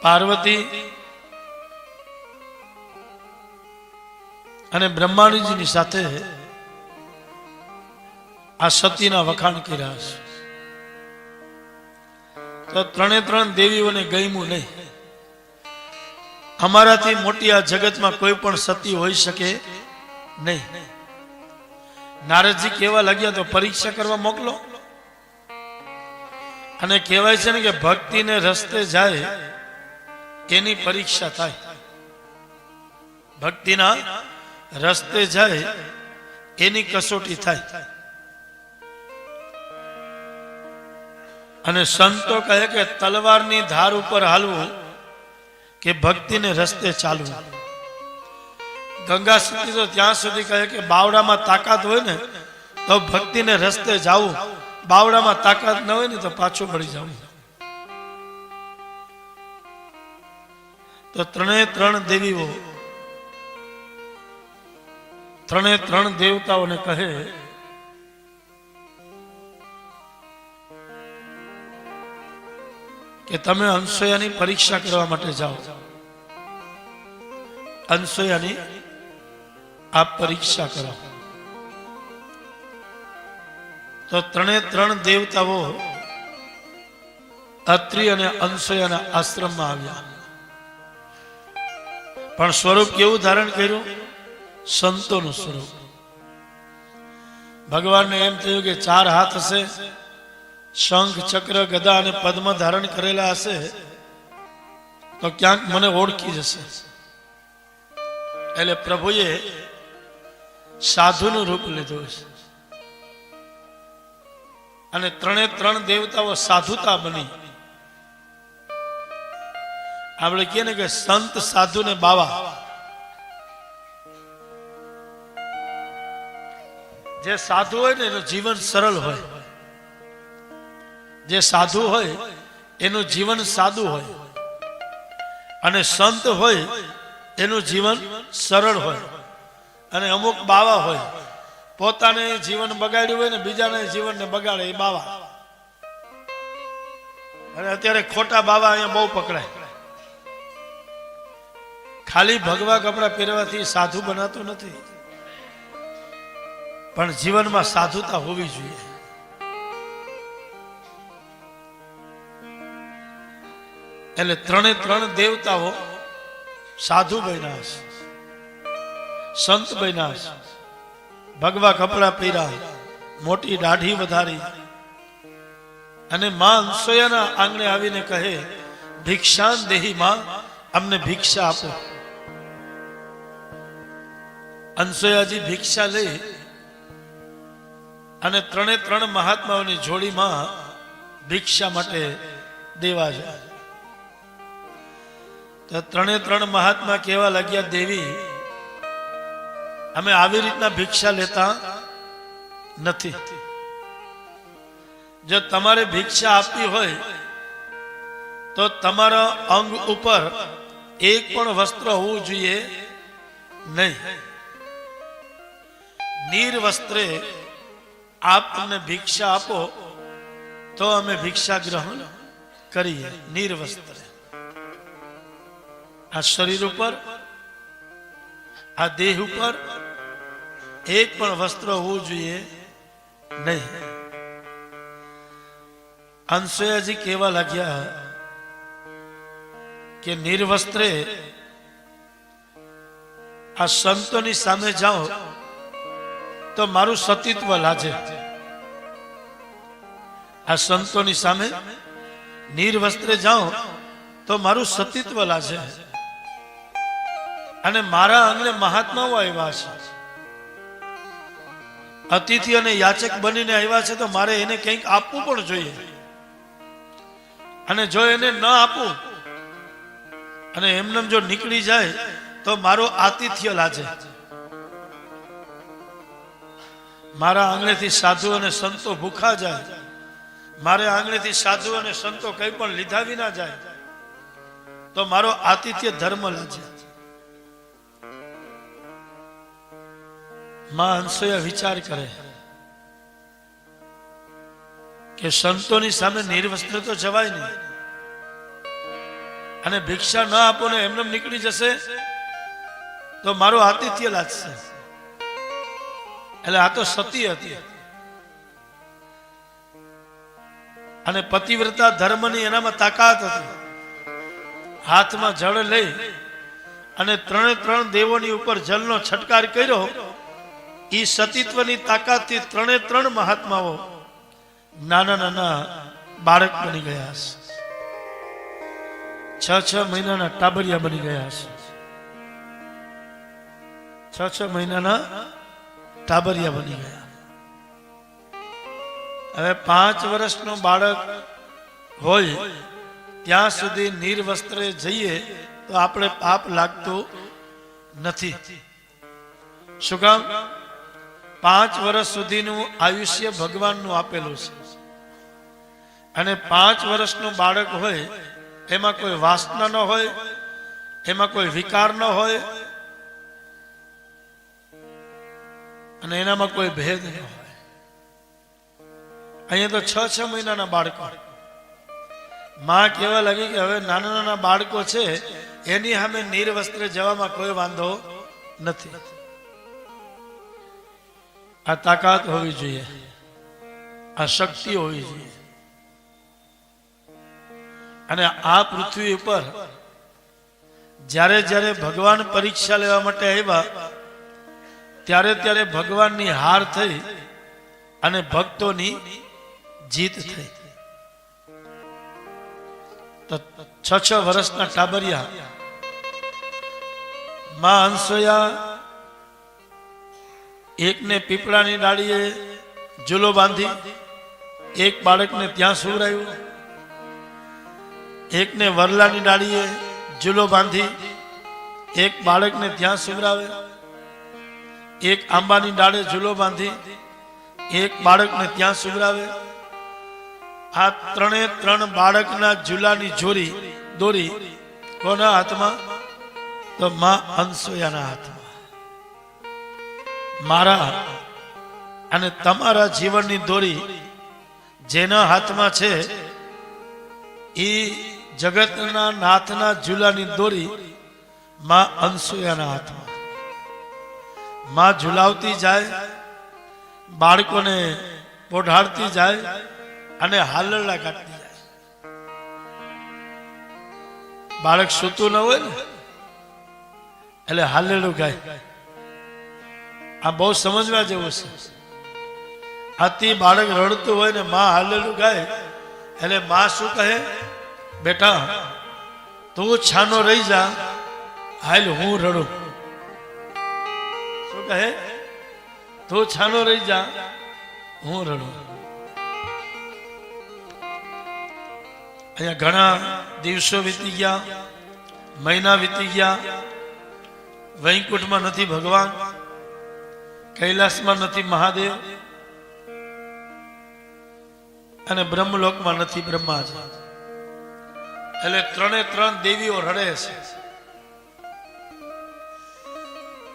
પાર્વતી અને બ્રહ્માજીની સાથે આ સતીના વખાણ કર્યા છે. તો ત્રણે ત્રણ દેવીઓને ગમ્યું નહીં. અમારાથી મોટી આ જગતમાં કોઈ પણ સતી હોઈ શકે નહીં. નારદજી કહેવા લાગ્યા તો પરીક્ષા કરવા મોકલો. અને કહેવાય છે ને કે ભક્તિને રસ્તે જાય એની પરીક્ષા થાય. ભક્તિના રસ્તે જાય એની કસોટી થાય. અને સંતો કહે કે તલવારની ધાર ઉપર હાલવું કે ભક્તિને રસ્તે ચાલવું. ગંગા સતી તો ત્યાં સુધી કહે કે બાવડામાં તાકાત હોય ને તો ભક્તિને રસ્તે જાવું, બાવડામાં તાકાત ન હોય ને તો પાછું પડી જવું. તો ત્રણે ત્રણ દેવીઓ ત્રણે ત્રણ દેવતાઓને કહે કે તમે અનસૂયાની પરીક્ષા કરવા માટે જાઓ. અનસૂયાની આપ પરીક્ષા કરો. તો ત્રણે ત્રણ દેવતાઓ અત્રિ અને અનસૂયાના આશ્રમમાં આવ્યા. પણ સ્વરૂપ કેવું ધારણ કર્યું? સંતોનું સ્વરૂપ. ભગવાનને એમ થયું કે ચાર હાથ હશે, શંખ ચક્ર ગદા અને પદ્મ ધારણ કરેલા હશે તો ક્યાંક મને ઓળખી જશે. એટલે પ્રભુએ સાધુનું રૂપ લીધું છે. અને ત્રણે ત્રણ દેવતાઓ સાધુતા બની. આપણે કહીએ ને કે સંત સાધુ ને બાવા. જે સાધુ હોય ને એનું જીવન સરળ હોય. જે સાધુ હોય એનું જીવન સાદું હોય. અને સંત હોય એનું જીવન સરળ હોય. અને અમુક બાવા હોય પોતાને જીવન બગાડ્યું હોય ને બીજાને જીવનને બગાડે એ બાવા. અને અત્યારે ખોટા બાવા અહીંયા બહુ પકડાય. ખાલી ભગવા કપડા પહેરવાથી સાધુ બનાતો નથી, પણ જીવનમાં સાધુતા હોવી જોઈએ. એટલે ત્રણે ત્રણ દેવતાઓ સાધુ બન્યા છે, સંત બન્યા છે. ભગવા કપડા પહેર્યા, મોટી દાઢી વધારી અને માં અનસૂયાના આંગણે આવીને કહે ભિક્ષાન દેહી માં, અમને ભિક્ષા આપો. અનસૂયાજી ભિક્ષા લઈ અને ત્રણે ત્રણ મહાત્માઓની જોડીમાં ભિક્ષા માટે દેવા જાય. તો ત્રણે ત્રણ મહાત્મા કહેવા લાગ્યા દેવી અમે આવી રીતના ભિક્ષા લેતા નથી. જો તમારે ભિક્ષા આપવી હોય તો તમારા અંગ ઉપર એક પણ વસ્ત્ર હોવું જોઈએ નહીં. નિર્વસ્ત્રે આપ અમને ભિક્ષા આપો તો અમે ભિક્ષા ગ્રહણ કરીએ. નિર્વસ્ત્રે આ શરીર ઉપર, આ દેહ ઉપર એક પણ વસ્ત્ર હોવું જોઈએ નહીં. અનસૂયાજી કહેવા લાગ્યા કે નિર્વસ્ત્રે આ સંતોની સામે જાઓ તો મારું સતીત્વ લાજે. આ સંતોની સામે નિર્વસ્ત્રે જાઓ તો મારું સતીત્વ લાજે. અને મારા આંગણે મહાત્માઓ આવ્યા છે, અતિથિ અને યાચક બનીને આવ્યા છે, તો મારે એને કંઈક આપવું પણ જોઈએ. અને જો એને ન આપું અને એમને જો નીકળી જાય તો મારો આતિથ્ય લાજે. મારા આંગણેથી સાધુ અને સંતો ભૂખા જાય, મારે આંગણેથી સાધુ અને સંતો કઈ પણ લીધા વિના જાય તો મારો આતિથ્ય ધર્મ લાજે. માં અનસૂયા વિચાર કરે કે સંતોની સામે નિર્વસ્ત્ર તો જવાય નહીં. અને ભિક્ષા ન આપો ને એમને નીકળી જશે તો મારું આતિથ્ય લાગશે. એટલે આ તો સતી હતી અને પતિવ્રતા ધર્મની એનામાં તાકાત હતી. હાથમાં જળ લઈ અને 3 દેવોની ઉપર જલનો છટકાર કર્યો. ઈ સતીત્વની તાકાતથી 3 મહાત્માઓ નાના નાના બાળક બની ગયા છે. 6 મહિનાના ટાબરિયા બની ગયા છે. 6 મહિનાના ટાબરિયા બની ગયા. હવે 5 વર્ષનો બાળક હોય ત્યાં સુધી નિર્વસ્ત્રે જઈએ તો આપણે પાપ લાગતું નથી. શું કામ? 5 વર્ષ સુધીનું આયુષ્ય ભગવાનનું આપેલું છે અને 5 વર્ષનું બાળક હોય એમાં કોઈ વાસના ન હોય, એમાં કોઈ વિકાર ન હોય અને એનામાં કોઈ ભેદ ન હોય. અહીંયા તો 6 મહિનાના બાળકો. માં કહેવા લાગી કે હવે નાના નાના બાળકો છે એની સામે નિર્વસ્ત્રે જવામાં કોઈ વાંધો નથી. આ તાકાત હોવી જોઈએ, આ શક્તિ હોવી જોઈએ. અને આ પૃથ્વી ઉપર જ્યારે જ્યારે ભગવાન પરીક્ષા લેવા માટે આવ્યા ત્યારે ત્યારે ભગવાનની હાર થઈ અને ભક્તોની જીત થઈ. તો 6 વર્ષના ટાબરિયા માં અનસૂયા એકને પીપળાની ડાળીએ ઝૂલો બાંધી એક બાળકને ત્યાં સુવરાયું, એકને વરલાની ડાળીએ ઝૂલો બાંધી એક બાળકને ત્યાં સુવરાવે, એક આંબાની ડાળે ઝૂલો બાંધી એક બાળકને ત્યાં સુવરાવે. આ 3 બાળકના ઝૂલાની દોરી કોના હાથમાં? તો માં અનસૂયાના હાથમાં. મારા અને તમારા જીવનની દોરી જેના હાથમાં છે એ જગતના નાથના ઝૂલાની દોરી માં અનસૂયાના હાથમાં. માં ઝુલાવતી જાય, બાળકોને પોઢાડતી જાય અને હાલરડા કાઢતી જાય. બાળક સૂતું ન હોય ને એટલે હાલરડું ગાય. આ બહુ સમજવા જેવું છે. આથી બાળક રડતું હોય ને માં હાલરડું ગાય એટલે માં શું કહે? બેટા તું છાનો રહી જા, હાલ હું રડું. શું કહે? તું છાનો રહી જા, હું રડું. અહીંયા ઘણા દિવસો વીતી ગયા, મહિના વીતી ગયા. વૈકુંઠમાં નથી ભગવાન, કૈલાસમાં નથી મહાદેવ અને બ્રહ્મલોકમાં નથી બ્રહ્માજી. એટલે 3 દેવીઓ રડે છે.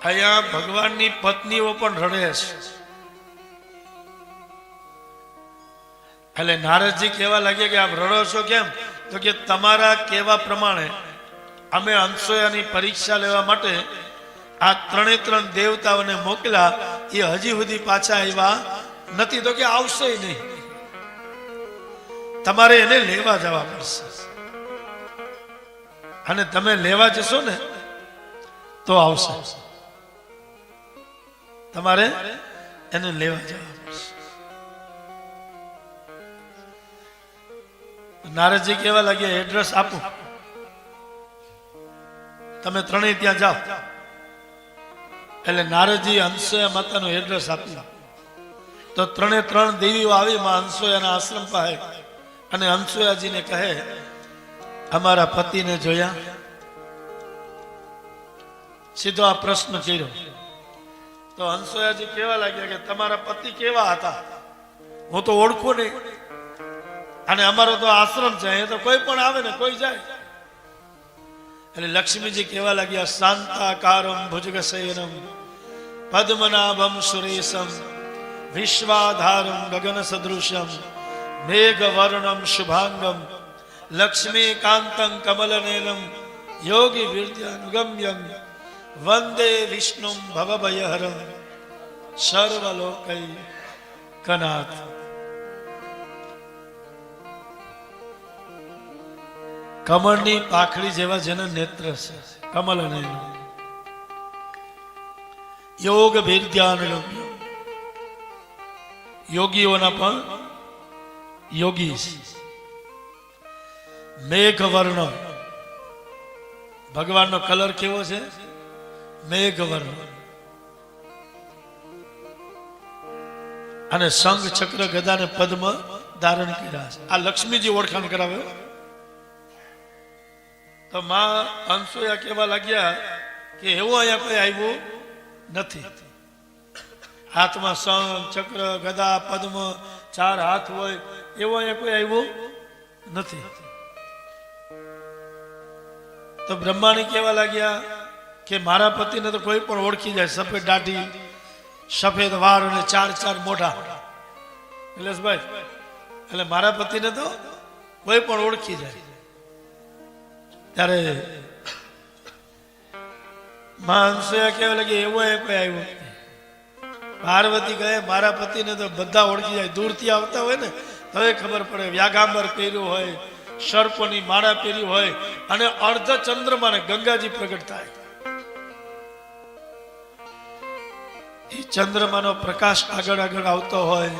અહીંયા ભગવાનની પત્નીઓ પણ રડે છે. એટલે નારદજી કહેવા લાગે કે આપ રડો છો કેમ? તો કે તમારા કહેવા પ્રમાણે અમે અનસૂયાની પરીક્ષા લેવા માટે આ 3 દેવતાઓને મોકલ્યા, એ હજી સુધી પાછા આવ્યા નથી. તો કે આવશે નહીં, તમારે એને લેવા જવા પડશે. અને તમે લેવા જશો ને તો આવશે. તમારે એને લેવા જવા પડશે. નારદજી કહેવા લાગ્યા એડ્રેસ આપો, તમે 3 ત્યાં જાઓ. એટલે નારદજી અનસૂયા માતાનું એડ્રેસ આપ્યું. તો 3 દેવીઓ આવી માં અનસૂયાના આશ્રમ પાસે અને અનસૂયાજીને કહે અમારા પતિને જોયા? સીધો આ પ્રશ્ન કર્યો. તો અનસૂયાજી કહેવા લાગ્યા કે તમારા પતિ કેવા હતા હું તો ઓળખું નહીં, અને અમારો તો આશ્રમ છે, અહીંયા તો કોઈ પણ આવે ને કોઈ જાય. એટલે લક્ષ્મીજી કહેવા લાગ્યા શાંતાકારમ ભુજગશયનમ પદ્મનાભમ સુરેશમ વિશ્વાધારમ ગગન સદૃશમ મેઘવર્ણમ શુભાંગમ લક્ષ્મીકાંતં કમલનેલમ યોગી વિદ્યાનુગમ્યમ વંદે વિષ્ણું ભવભયહરં સર્વલોકૈકનાથ. કમળની પાખડી જેવા જેના નેત્ર છે, કમલનેલમ યોગ વિદ્યાનુગમ્યમ. યોગીઓના પણ યોગી છે. મેઘવર્ણ, ભગવાનનો કલર કેવો છે? મેઘવર્ણ. અને શંખ ચક્ર ગદા ને પદ્મ ધારણ કર્યા છે. આ લક્ષ્મીજી ઓળખાણ કરાવે. તો માં અંસોયા કહેવા લાગ્યા કે એવું અહીંયા કોઈ આવ્યું નથી. હાથમાં શંખ ચક્ર ગદા પદ્મ ચાર હાથ હોય એવું અહીંયા કોઈ આવ્યું નથી. તો બ્રહ્માણી કહેવા લાગ્યા કે મારા પતિને તો કોઈ પણ ઓળખી જાય. સફેદ દાઢી, સફેદ વાળ અને ચાર ચાર મોઢા. નિલેશભાઈ, એટલે મારા પતિને તો કોઈ પણ ઓળખી જાય. ત્યારે અંસોયા કહેવા લાગે એવું કોઈ આવ્યું. પાર્વતી કહે મારા પતિને તો બધા ઓળખી જાય. દૂરથી આવતા હોય ને હવે ખબર પડે. વ્યાગાંબર પહેર્યું હોય, સર્પની માળા પહેરી હોય અને અર્ધ ચંદ્રમાને ગંગાજી પ્રગટ થાય. એ ચંદ્રમાનો પ્રકાશ આગળ આગળ આવતો હોય,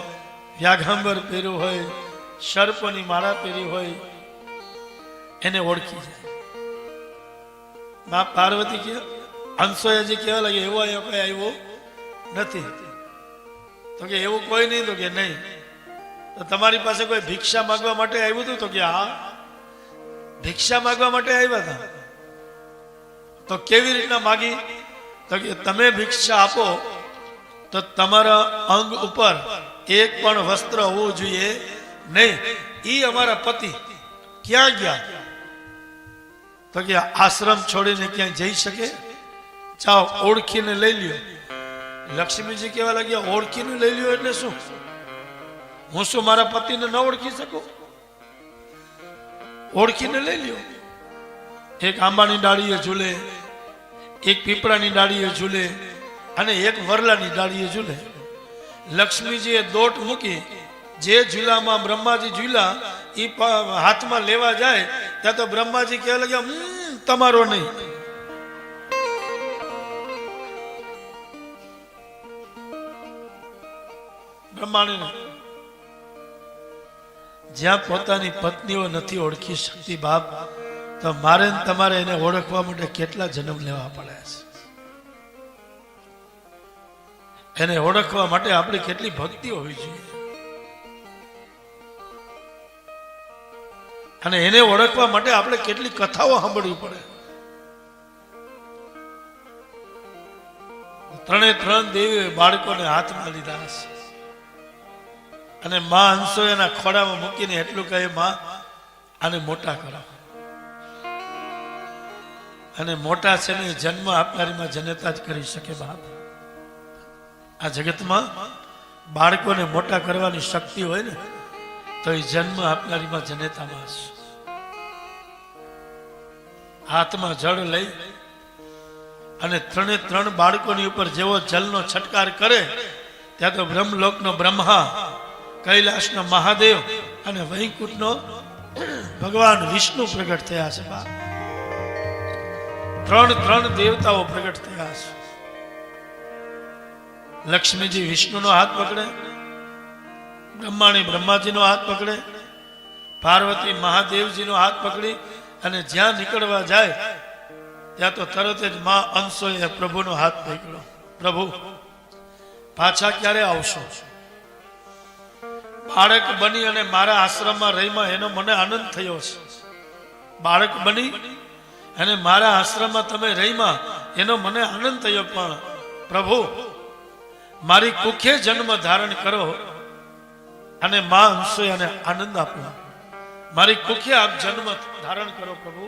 વ્યાગાંબર પહેર્યું હોય, સર્પની માળા પહેરી હોય, એને ઓળખી જાય. માં પાર્વતી કે અંસોયાજી કહેવા લાગે એવો કોઈ આવ્યો નથી. તો કે એવું કોઈ નહીં. તો કે નહીં. તો તમારી પાસે કોઈ ભિક્ષા માંગવા માટે આવ્યું હતું? તો કે હા, ભિક્ષા માંગવા માટે આવ્યા હતા. તો કેવી રીતના માગી? તો કે તમે ભિક્ષા આપો તો તમારા અંગ ઉપર એક પણ વસ્ત્ર હોવું જોઈએ નહીં. ઈ અમારા પતિ ક્યાં ગયા? તો કે આશ્રમ છોડીને ક્યાંય જઈ શકે? જાઓ ઓળખીને લઈ લ્યો. લક્ષ્મીજી કહેવા લાગ્યા ઓળખીને લઈ લ્યો એટલે શું? હું શું મારા પતિને ન ઓળખી શકું? ઓળખીને લઈ લ્યો. એક આંબાની ડાળીએ ઝૂલે, એક પીપળાની ડાળીએ ઝૂલે અને એક વરલાની ડાળીએ ઝૂલે. લક્ષ્મીજીએ દોટ મૂકી જે ઝૂલામાં બ્રહ્માજી ઝૂલા એ હાથમાં લેવા જાય ત્યાં તો બ્રહ્માજી કહેવા લાગ્યા તમારો નહીં. બ્રહ્માણી જ્યાં પોતાની પત્નીઓ નથી ઓળખી શકતી બાપ, તો મારે તમારે એને ઓળખવા માટે કેટલા જન્મ લેવા પડે છે? એને ઓળખવા માટે આપણી કેટલી ભક્તિ હોવી જોઈએ. અને એને ઓળખવા માટે આપણે કેટલી કથાઓ સાંભળવી પડે. ત્રણે ત્રણ દેવીએ બાળકોને હાથમાં લીધા છે અને માં અંસોયાના ખોડામાં મૂકીને એટલું કહે માં આને મોટા કરો. અને મોટા છે ને જન્મ આપનારીમાં જનતા જ કરી શકે બાપ. આ જગતમાં બાળકોને મોટા કરવાની શક્તિ હોય ને તો એ જન્મ આપનારીમાં જનેતામાં છે. હાથમાં જળ લઈ અને ત્રણે ત્રણ બાળકોની ઉપર જેવો જલનો છટકાર કરે ત્યાં તો બ્રહ્મલોકનો બ્રહ્મા, કૈલાસનો મહાદેવ અને વૈકુંઠનો ભગવાન વિષ્ણુ પ્રગટ થયા છે બાપ. ત્રણ ત્રણ દેવતાઓ પ્રગટ થયા છે. લક્ષ્મીજી વિષ્ણુનો હાથ પકડે, બ્રહ્માણી બ્રહ્માજીનો હાથ પકડે, પાર્વતી મહાદેવજીનો હાથ પકડી અને જ્યાં નીકળવા જાય ત્યાં તો તરત જ માં અંસોએ પ્રભુનો હાથ પકડ્યો. પ્રભુ પાછા ક્યારે આવશો? બાળક બની અને મારા આશ્રમમાં રહીમાં એનો મને આનંદ થયો છે. બાળક બની અને મારા આશ્રમમાં તમે રહીમાં એનો મને આનંદ થયો. પણ પ્રભુ મારી કુખે જન્મ ધારણ કરો અને માં અંસોયાને આનંદ આપો. મારી કુખે આપ જન્મ ધારણ કરો પ્રભુ.